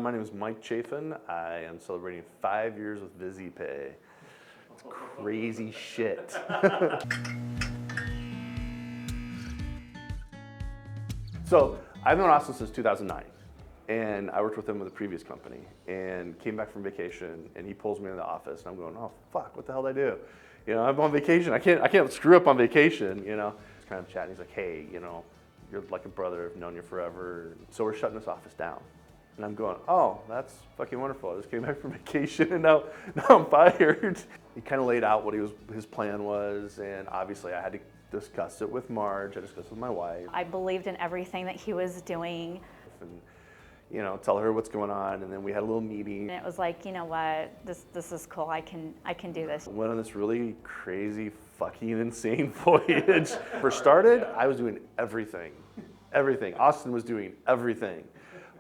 My name is Mike Chaffin. I am celebrating 5 years with VizyPay. It's crazy shit. So I've known Austin since 2009, and I worked with him with a previous company, and came back from vacation, and he pulls me into the office, and I'm going, oh fuck, what the hell did I do? You know, I'm on vacation. I can't screw up on vacation. You know, just kind of chatting. He's like, hey, you know, you're like a brother. I've known you forever. So we're shutting this office down. And I'm going, oh, that's fucking wonderful. I just came back from vacation and now I'm fired. He kind of laid out what his plan was, and obviously I had to discuss it with Marj. I discussed it with my wife. I believed in everything that he was doing. And, you know, tell her what's going on, and then we had a little meeting. And it was like, you know what, this is cool. I can do this. Went on this really crazy, fucking insane voyage. First started, I was doing everything. Everything. Austin was doing everything.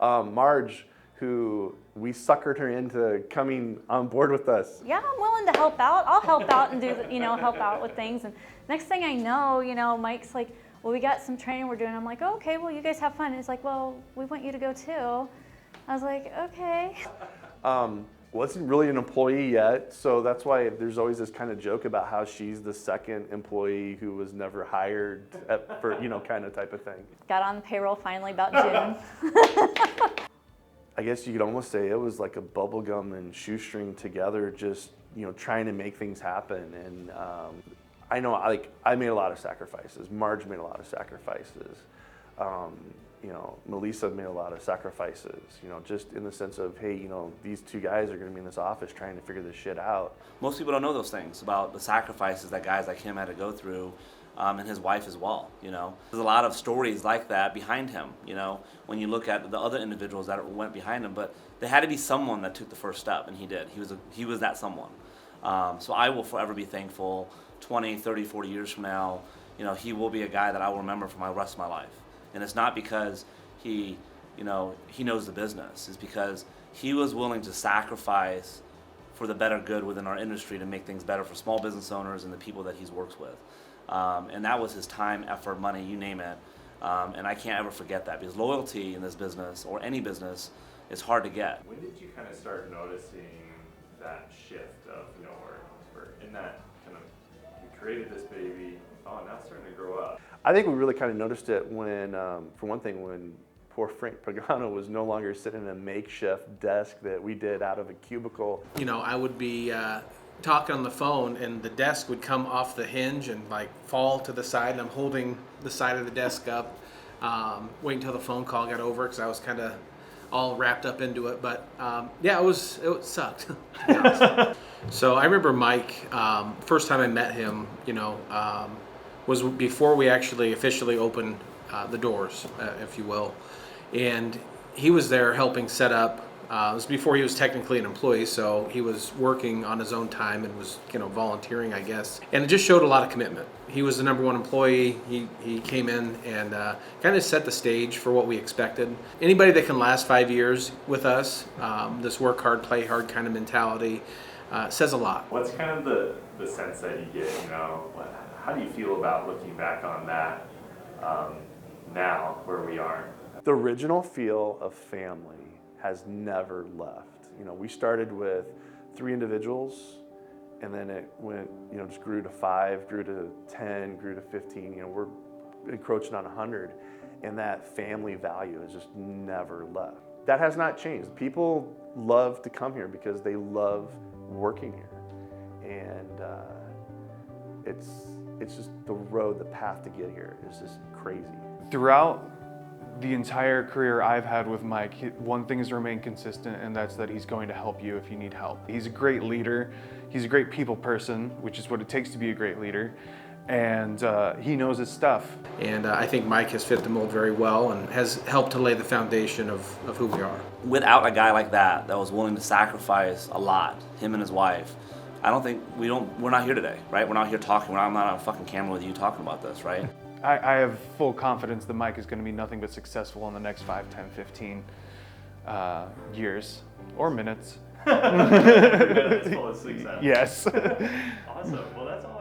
Marj, who we suckered her into coming on board with us. Yeah, I'm willing to help out. I'll help out and do, help out with things. And next thing I know, Mike's like, well, we got some training we're doing. I'm like, oh, okay, well, you guys have fun. And he's like, well, we want you to go too. I was like, okay. Wasn't really an employee yet, so that's why there's always this kind of joke about how she's the second employee who was never hired for, kind of type of thing. Got on the payroll finally about June. I guess you could almost say it was like a bubblegum and shoestring together, just, trying to make things happen. And I know, I made a lot of sacrifices. Marj made a lot of sacrifices. Melissa made a lot of sacrifices, just in the sense of, hey, these two guys are going to be in this office trying to figure this shit out. Most people don't know those things about the sacrifices that guys like him had to go through, and his wife as well, There's a lot of stories like that behind him, when you look at the other individuals that went behind him, but there had to be someone that took the first step, and he did. He was that someone. So I will forever be thankful. 20, 30, 40 years from now, he will be a guy that I will remember for the rest of my life. And it's not because he knows the business. It's because he was willing to sacrifice for the better good within our industry to make things better for small business owners and the people that he's works with. And that was his time, effort, money, you name it. And I can't ever forget that, because loyalty in this business, or any business, is hard to get. When did you kind of start noticing that shift of, we're in that kind of, we created this baby, now it's starting to grow up? I think we really kind of noticed it when, for one thing, when poor Frank Pagano was no longer sitting in a makeshift desk that we did out of a cubicle. I would be talking on the phone, and the desk would come off the hinge and fall to the side, and I'm holding the side of the desk up, waiting until the phone call got over, because I was kind of all wrapped up into it. But it sucked. So I remember Mike, first time I met him, was before we actually officially opened the doors, if you will. And he was there helping set up. It was before he was technically an employee, so he was working on his own time and was, volunteering, I guess. And it just showed a lot of commitment. He was the number one employee. He came in and kind of set the stage for what we expected. Anybody that can last 5 years with us, this work hard, play hard kind of mentality, says a lot. What's kind of the sense that you get, how do you feel about looking back on that now, where we are? The original feel of family has never left. We started with 3 individuals, and then it went, just grew to 5, grew to 10, grew to 15. We're encroaching on 100, and that family value has just never left. That has not changed. People love to come here because they love working here, and it's just the path to get here is just crazy. Throughout the entire career I've had with Mike, one thing has remained consistent, and that's that he's going to help you if you need help. He's a great leader. He's a great people person, which is what it takes to be a great leader. And he knows his stuff. And I think Mike has fit the mold very well and has helped to lay the foundation of who we are. Without a guy like that was willing to sacrifice a lot, him and his wife, I don't think we're not here today, right? We're not here talking. I'm not on a fucking camera with you talking about this, right? I have full confidence that Mike is going to be nothing but successful in the next 5, 10, 15 years or minutes. Every minute is full of success. Yes. Awesome. Well, that's all